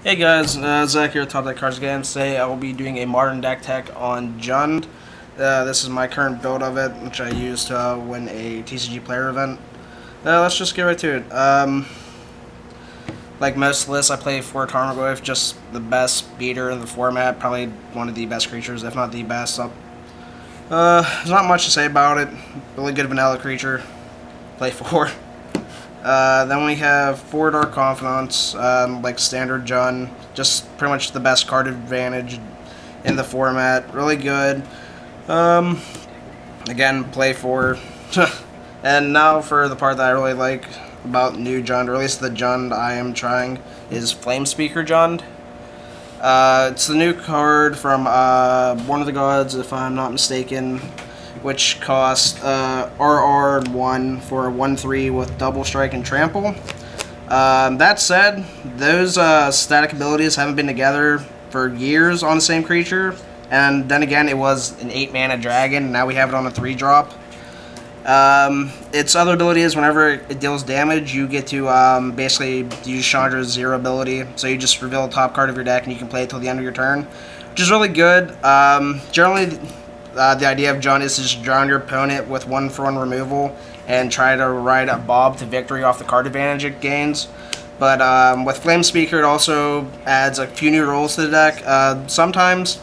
Hey guys, Zach here with Top Deck Cards Games. Today I will be doing a modern deck tech on Jund. This is my current build of it, which I used to win a TCG player event. Let's just get right to it. Like most lists, I play for Tarmogoyf, just the best beater in the format, probably one of the best creatures, if not the best. There's not much to say about it. Really good vanilla creature. Play 4. Then we have 4 Dark Confidants, like standard Jund, just pretty much the best card advantage in the format. Really good. Again, play 4. And now for the part that I really like about new Jund, or at least the Jund I am trying, is Flamespeaker Jund. It's the new card from Born of the Gods, if I'm not mistaken, which costs RR1 for a 1/3 with double strike and trample. That said, those static abilities haven't been together for years on the same creature, and then again it was an 8-mana dragon, and now we have it on a 3-drop. Its other ability is whenever it deals damage, you get to basically use Chandra's 0 ability, so you just reveal the top card of your deck and you can play it till the end of your turn, which is really good. Generally, the idea of Jund is to just drown your opponent with 1/1 removal and try to ride a Bob to victory off the card advantage it gains. But with Flamespeaker, it also adds a few new rules to the deck. Sometimes,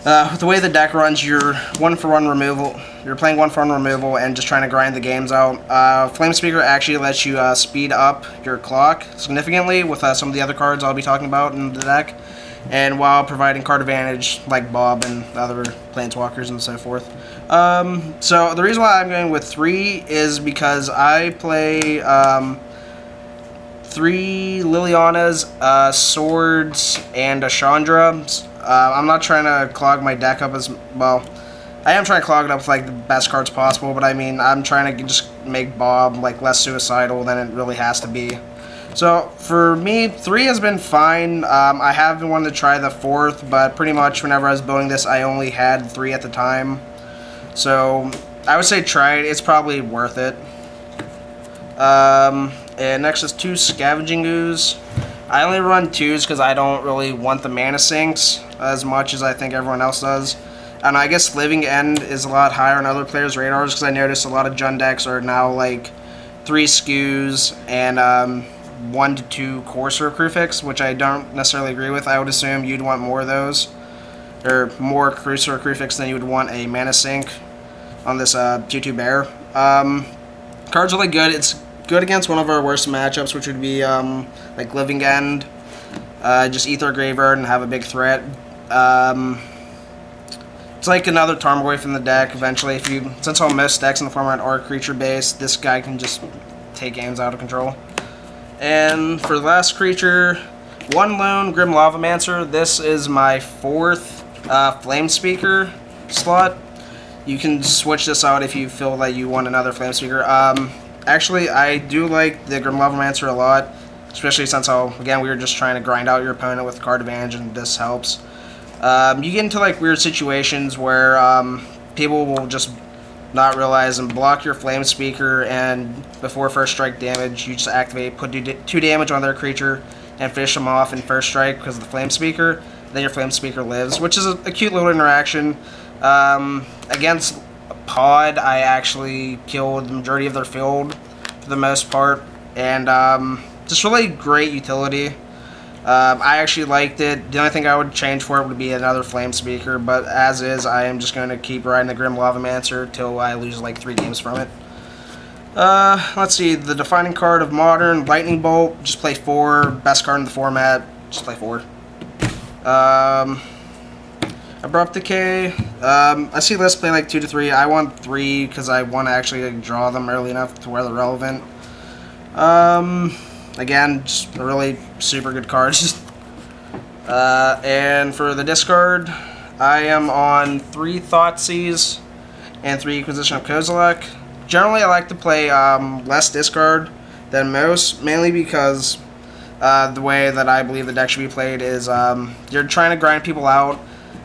with the way the deck runs, you're 1/1 removal. You're playing 1/1 removal and just trying to grind the games out. Flamespeaker actually lets you speed up your clock significantly with some of the other cards I'll be talking about in the deck, and while providing card advantage like Bob and other planeswalkers and so forth. So the reason why I'm going with 3 is because I play 3 Lilianas, Swords, and a Chandra. I'm not trying to clog my deck up as well. I am trying to clog it up with like the best cards possible, but I mean I'm trying to just make Bob like less suicidal than it really has to be. So for me, 3 has been fine. I have been wanting to try the 4th, but pretty much whenever I was building this, I only had 3 at the time. So I would say try it. It's probably worth it. And next is 2 Scavenging Ooze. I only run 2s because I don't really want the mana sinks as much as I think everyone else does. And I guess Living End is a lot higher on other players' radars because I noticed a lot of Jund decks are now like 3 Skews and 1 to 2 Courser Crucifix, which I don't necessarily agree with. I would assume you'd want more of those, or more Courser Crucifix than you would want a mana sink on this 2/2 bear. Card's really good. It's good against one of our worst matchups, which would be like Living End. Just Ether Graveyard and have a big threat. It's like another Tarmogoyf in the deck eventually. Since all most decks in the format are creature based, this guy can just take games out of control. And for the last creature, 1 Lone Grim Lavamancer. This is my 4th Flamespeaker slot. You can switch this out if you feel that you want another Flamespeaker. Actually, I do like the Grim Lavamancer a lot, especially since, again, we were just trying to grind out your opponent with card advantage, and this helps. You get into like weird situations where people will just not realize and block your Flamespeaker, and before first strike damage, you just activate, put 2 damage on their creature, and finish them off in first strike because of the Flamespeaker. Then your Flamespeaker lives, which is a cute little interaction. Against Pod, I actually killed the majority of their field for the most part, and just really great utility. I actually liked it. The only thing I would change for it would be another Flamespeaker, but as is, I am just going to keep riding the Grim Lavamancer till I lose like 3 games from it. Let's see, the defining card of Modern, Lightning Bolt, just play 4, best card in the format, just play 4. Abrupt Decay, I see lists play like 2 to 3, I want 3 because I want to actually like, draw them early enough to where they're relevant. Again, just a really super good card. And for the discard, I am on 3 Thoughtseize and 3 Inquisition of Kozilek. Generally, I like to play less discard than most, mainly because the way that I believe the deck should be played is you're trying to grind people out,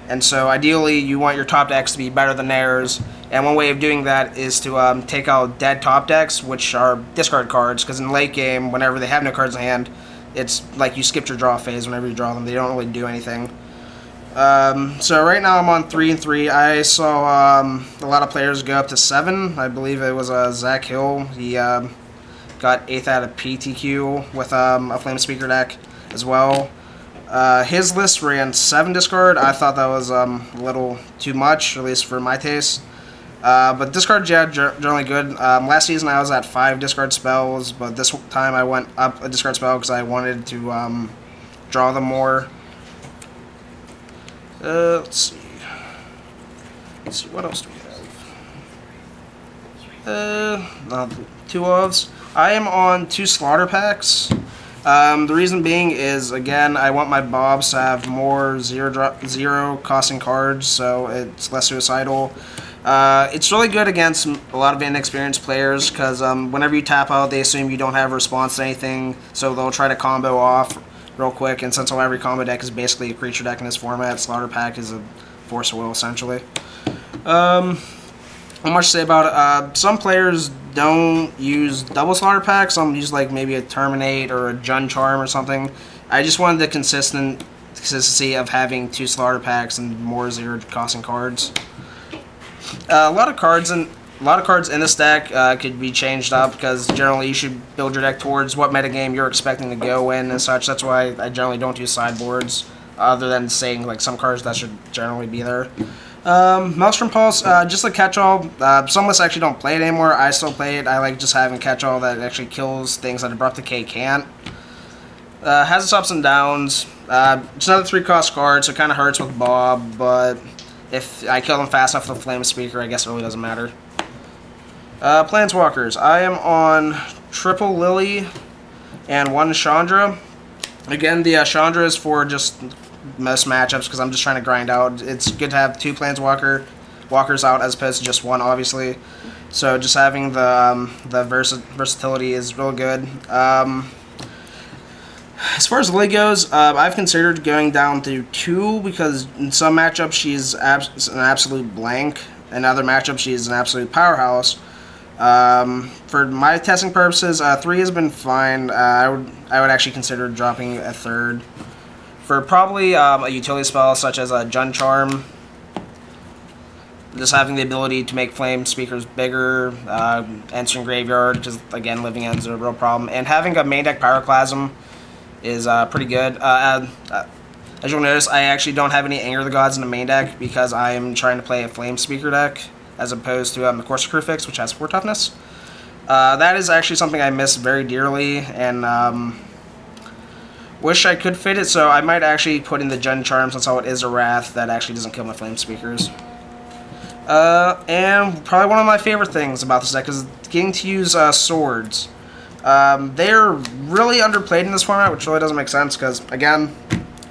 and so ideally you want your top decks to be better than theirs. And one way of doing that is to take out dead top decks, which are discard cards, because in late game, whenever they have no cards in hand, it's like you skipped your draw phase whenever you draw them. They don't really do anything. So right now I'm on 3-3. I saw a lot of players go up to 7. I believe it was Zach Hill. He got 8th out of PTQ with a Flame Speaker deck as well. His list ran 7 discard. I thought that was a little too much, at least for my taste. But discard, yeah, generally good. Last season I was at 5 discard spells, but this time I went up a discard spell because I wanted to draw them more. Let's see. What else do we have? 2 ofs. I am on 2 slaughter packs. The reason being is, again, I want my Bobs to have more zero costing cards, so it's less suicidal. It's really good against a lot of inexperienced players because whenever you tap out, they assume you don't have a response to anything, so they'll try to combo off real quick. And since every combo deck is basically a creature deck in this format, Slaughter Pack is a Force of Will essentially. Not much to say about it. Some players don't use double Slaughter Pack. Some use like maybe a Terminate or a Jund Charm or something. I just wanted the consistency of having 2 Slaughter Packs and more zero costing cards. A lot of cards in this deck could be changed up because generally you should build your deck towards what metagame you're expecting to go in and such. That's why I generally don't do sideboards, other than saying like some cards that should generally be there. Maelstrom Pulse, just a catch-all. Some lists actually don't play it anymore. I still play it. I like just having catch-all that actually kills things that Abrupt Decay can't. Has its ups and downs. It's another 3-cost card, so it kind of hurts with Bob, but if I kill them fast enough with a Flame Speaker, I guess it really doesn't matter. Planeswalkers. I am on triple Lily and 1 Chandra. Again, the Chandra is for just most matchups because I'm just trying to grind out. It's good to have 2 Planeswalkers out as opposed to just 1, obviously. So just having the versatility is real good. As far as Lily goes, I've considered going down to 2 because in some matchups she's an absolute blank. In other matchups she's an absolute powerhouse. For my testing purposes, 3 has been fine. I would actually consider dropping a 3rd. For probably a utility spell such as a Jund Charm, just having the ability to make Flame Speakers bigger, entering Graveyard, because again, living ends are a real problem, and having a main deck Pyroclasm is pretty good. As you'll notice, I actually don't have any Anger of the Gods in the main deck because I am trying to play a Flame Speaker deck as opposed to the Corsair Crucifix, which has 4 toughness. That is actually something I miss very dearly, and wish I could fit it, so I might actually put in the Jund Charm since it is a Wrath that actually doesn't kill my Flame Speakers. And probably one of my favorite things about this deck is getting to use swords. They're really underplayed in this format, which really doesn't make sense because, again,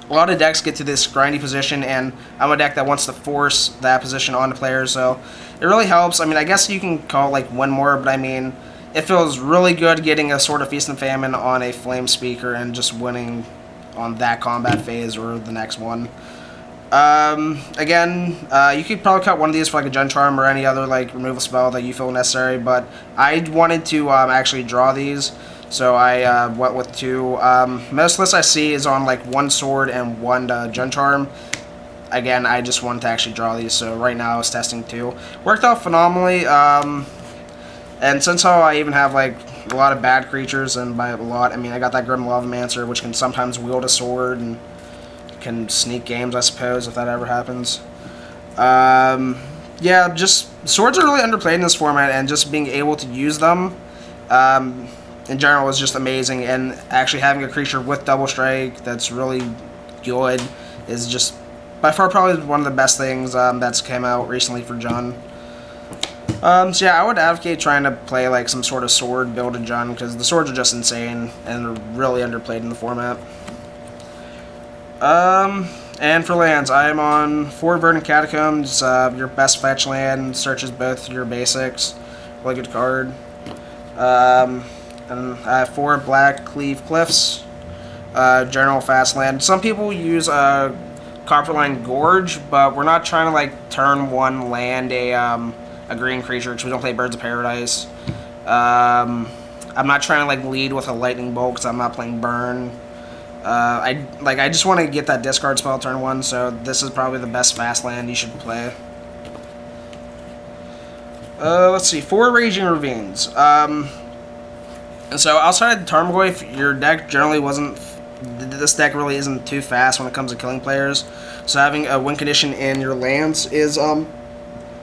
a lot of decks get to this grindy position, and I'm a deck that wants to force that position onto players, so it really helps. I mean, I guess you can call like 1 more, but I mean, it feels really good getting a Sword of Feast and Famine on a Flame Speaker and just winning on that combat phase or the next one. Again, you could probably cut one of these for like a Jund Charm or any other like removal spell that you feel necessary, but I wanted to actually draw these, so I went with 2. Most lists I see is on like 1 sword and 1 Jund Charm. Again, I just wanted to actually draw these, so right now I was testing 2. Worked out phenomenally, and since how I even have like a lot of bad creatures, and by a lot I mean I got that Grim Lavamancer, which can sometimes wield a sword and can sneak games, I suppose, if that ever happens. Yeah, just swords are really underplayed in this format, and just being able to use them in general is just amazing, and actually having a creature with double strike that's really good is just by far probably one of the best things that's came out recently for Jund. So yeah, I would advocate trying to play like some sort of sword build in Jund, because the swords are just insane and they're really underplayed in the format. And for lands, I am on 4 Verdant Catacombs. Your best fetch land, searches both your basics. Really good card. And I have 4 Black Cleave Cliffs. General fast land. Some people use Copperline Gorge, but we're not trying to like turn 1 land a green creature, because we don't play Birds of Paradise. I'm not trying to like lead with a Lightning Bolt because I'm not playing Burn. I just want to get that discard spell turn 1, so this is probably the best fast land you should play. Let's see, 4 Raging Ravines. And so outside of Tarmogoyf, your deck generally wasn't. This deck really isn't too fast when it comes to killing players. So having a win condition in your lands is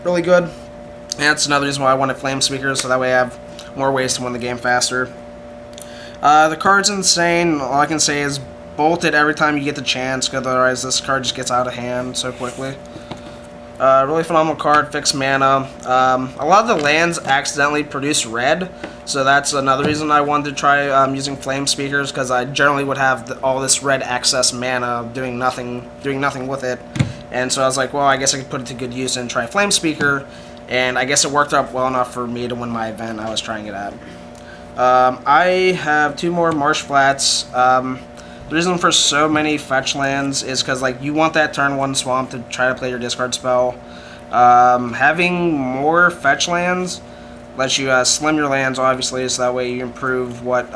really good. And that's another reason why I wanted Flame Speakers, so that way I have more ways to win the game faster. The card's insane. All I can say is bolt it every time you get the chance, because otherwise this card just gets out of hand so quickly. Really phenomenal card, fixed mana. A lot of the lands accidentally produce red, so that's another reason I wanted to try using Flame Speakers, because I generally would have all this red excess mana doing nothing with it. And so I was like, well, I guess I could put it to good use and try Flame Speaker, and I guess it worked out well enough for me to win my event I was trying it at. I have 2 more Marsh Flats. The reason for so many fetch lands is because like you want that turn 1 swamp to try to play your discard spell. Having more fetch lands lets you slim your lands, obviously, so that way you improve what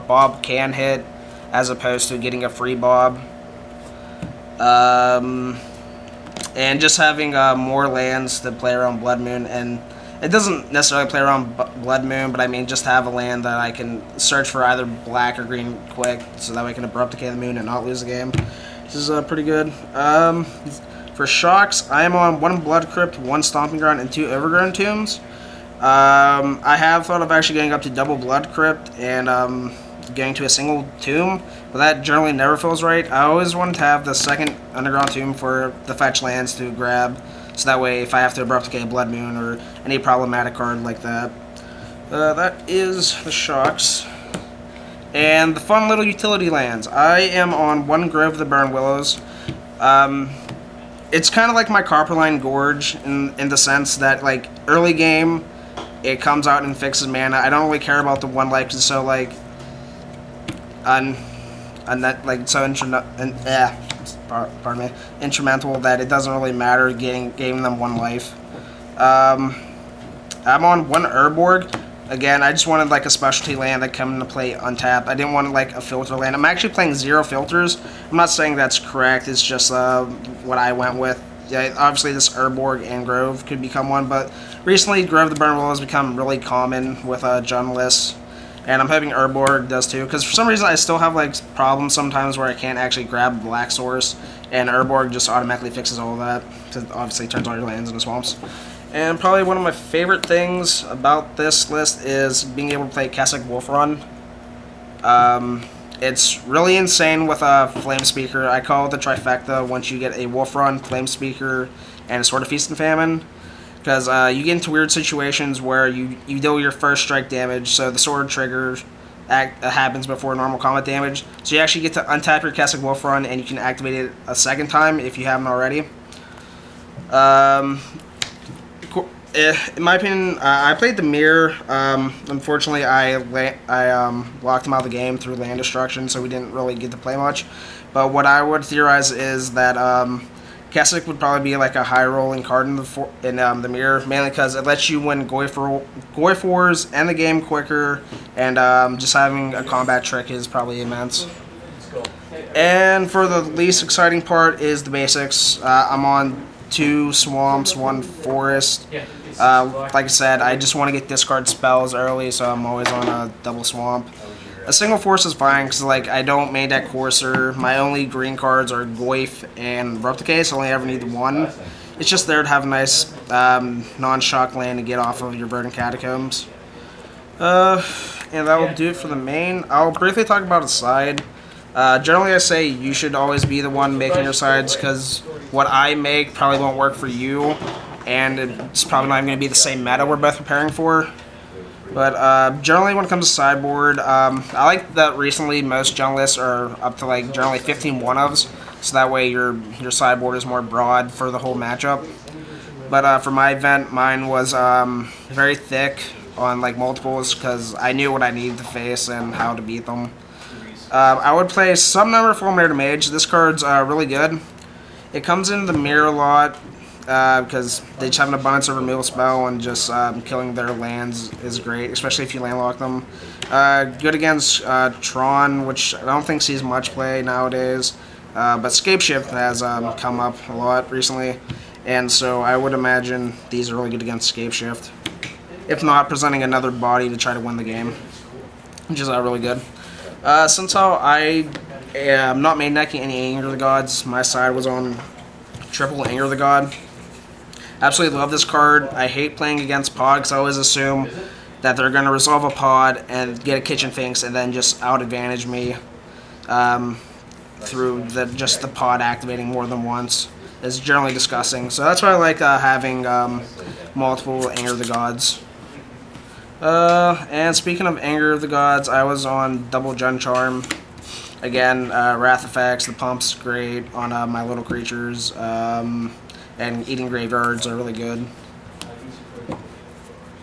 Bob can hit, as opposed to getting a free Bob. And just having more lands to play around Blood Moon, and it doesn't necessarily play around Blood Moon, but I mean just have a land that I can search for either black or green quick, so that way I can Abrupt Decay the Moon and not lose the game. This is pretty good. For shocks, I am on 1 Blood Crypt, 1 Stomping Ground, and 2 Overgrown Tombs. I have thought of actually getting up to double Blood Crypt and getting to a single tomb, but that generally never feels right. I always wanted to have the second Underground Tomb for the fetch lands to grab, so that way if I have to Abrupt Decay Blood Moon or any problematic card like that. That is the shocks. And the fun little utility lands. I am on 1 Grove of the Burn Willows. It's kind of like my Copperline Gorge in the sense that, like, early game, it comes out and fixes mana. I don't really care about the 1 life, because it's so, like, instrumental that it doesn't really matter giving them 1 life. I'm on 1 Urborg. Again, I just wanted like a specialty land that come into play untapped. I didn't want like a filter land. I'm actually playing 0 filters. I'm not saying that's correct. It's just what I went with. Yeah, obviously this Urborg and Grove could become one, but recently Grove the Burn Willow has become really common with Jund lists, and I'm hoping Urborg does too. Because for some reason I still have like problems sometimes where I can't actually grab Black Source, and Urborg just automatically fixes all of that. Because obviously it turns all your lands into swamps. And probably one of my favorite things about this list is being able to play Kessig Wolfrun. It's really insane with a Flame Speaker. I call it the trifecta once you get a Wolfrun, Flame Speaker, and a Sword of Feast and Famine. Because you get into weird situations where you deal your first strike damage, so the sword trigger happens before normal combat damage. So you actually get to untap your Kessig Wolfrun, and you can activate it a second time if you haven't already. In my opinion, I played the Mirror. Unfortunately, I locked him out of the game through land destruction, so we didn't really get to play much. But what I would theorize is that Kessig would probably be like a high-rolling card in the Mirror, mainly because it lets you win Goyfors, end the game quicker, and just having a combat trick is probably immense. And for the least exciting part is the basics. I'm on 2 swamps, 1 forest. Like I said, I just want to get discard spells early, so I'm always on a double swamp. A single forest is fine, because like, I don't main deck Courser. My only green cards are Goyf and Abrupt Decay, so I only ever need the 1. It's just there to have a nice non-shock land to get off of your Verdant Catacombs. And that will do it for the main. I'll briefly talk about a side. Generally I say you should always be the one making your sides, because what I make probably won't work for you, and it's probably not even going to be the same meta we're both preparing for. But generally when it comes to sideboard, I like that recently most Jund lists are up to like generally 15 one-ofs, so that way your sideboard is more broad for the whole matchup. But for my event, mine was very thick on like multiples, because I knew what I needed to face and how to beat them. I would play some number of Fulminator Mage. This card's really good. It comes into the Mirror a lot. because they just have an abundance of removal spell, and just killing their lands is great, especially if you landlock them. Good against Tron, which I don't think sees much play nowadays, but Scapeshift has come up a lot recently, and so I would imagine these are really good against Scapeshift. If not, presenting another body to try to win the game, which is really good. Since how I am not main decking any Anger of the Gods, my side was on triple Anger of the God. Absolutely love this card. I hate playing against Pod because I always assume that they're going to resolve a Pod and get a Kitchen Finks and then just out-advantage me through just the Pod activating more than once. It's generally disgusting. So that's why I like having multiple Anger of the Gods. And speaking of Anger of the Gods, I was on double Jund Charm. Again, Wrath effects, the pump's great on my little creatures, and Eating Graveyards are really good.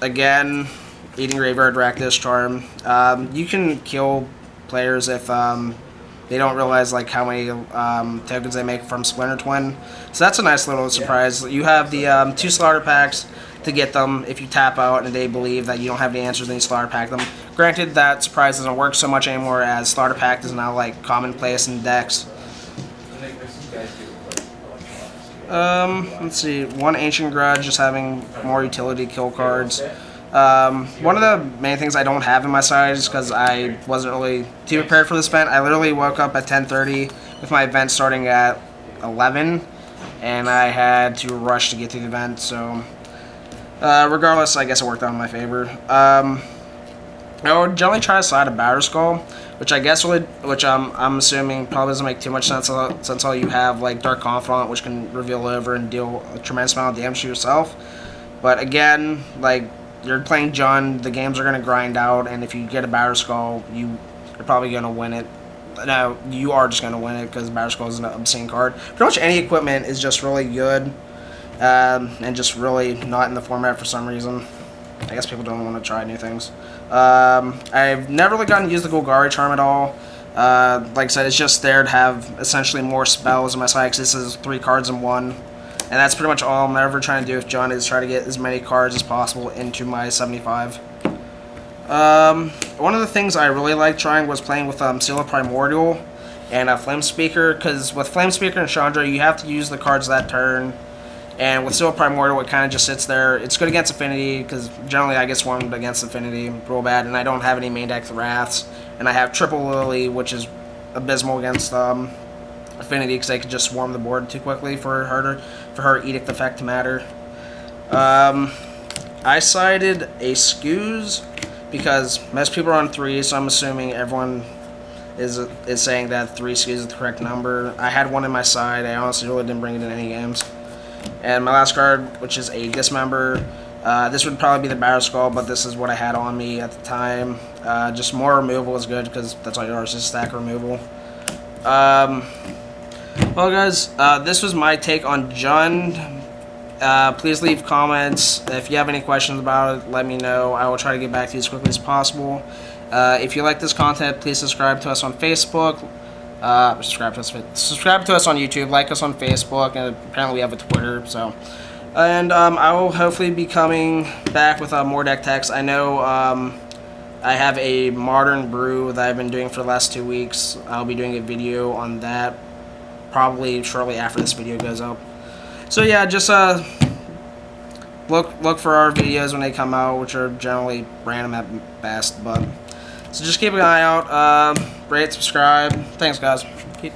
Again, Eating Graveyard, Rakdos Charm. You can kill players if they don't realize like how many tokens they make from Splinter Twin. So that's a nice little surprise. You have the 2 Slaughter Packs to get them if you tap out and they believe that you don't have the answers, then you Slaughter Pack them. Granted, that surprise doesn't work so much anymore as Slaughter Pack is now like commonplace in decks. Let's see, 1 Ancient Grudge, just having more utility kill cards. One of the main things I don't have in my side is because I wasn't really too prepared for this event. I literally woke up at 10:30 with my event starting at 11, and I had to rush to get to the event, so regardless, I guess it worked out in my favor. I would generally try to slide a Batterskull, which I guess I'm assuming probably doesn't make too much sense since all you have like Dark Confidant, which can reveal over and deal a tremendous amount of damage to yourself. But again, like, you're playing Jund, the games are going to grind out, and if you get a Batterskull, you're probably going to win it. No, you are just going to win it because Batterskull is an obscene card. Pretty much any equipment is just really good, and just really not in the format for some reason. I guess people don't want to try new things. I've never really gotten to use the Golgari Charm at all. Like I said, it's just there to have essentially more spells in my side because this is 3 cards in 1. And that's pretty much all I'm ever trying to do with Jund, is try to get as many cards as possible into my 75. One of the things I really liked trying was playing with Seal of Primordial and Flamespeaker, because with Flamespeaker and Chandra, you have to use the cards that turn. And with Seal of Primordial, it kind of just sits there. It's good against Affinity, because generally I get swarmed against Affinity real bad, and I don't have any main deck Wraths. And I have Triple Lily, which is abysmal against Affinity, because they could just swarm the board too quickly for her Edict effect to matter. I sided a Skooz, because most people are on 3, so I'm assuming everyone is saying that 3 Skooz is the correct number. I had one in my side. I honestly really didn't bring it in any games. And my last card, which is a Dismember, this would probably be the Batterskull, but this is what I had on me at the time. Just more removal is good, because that's all you are, is just stack removal. Well guys, this was my take on Jund. Please leave comments. If you have any questions about it, let me know. I will try to get back to you as quickly as possible. If you like this content, please subscribe to us on Facebook. Subscribe to us on YouTube, like us on Facebook, and apparently we have a Twitter. So, and I will hopefully be coming back with more deck techs. I know I have a Modern Brew that I've been doing for the last 2 weeks. I'll be doing a video on that probably shortly after this video goes up. So yeah, just look for our videos when they come out, which are generally random at best. But so just keep an eye out. Rate, subscribe. Thanks, guys. Keep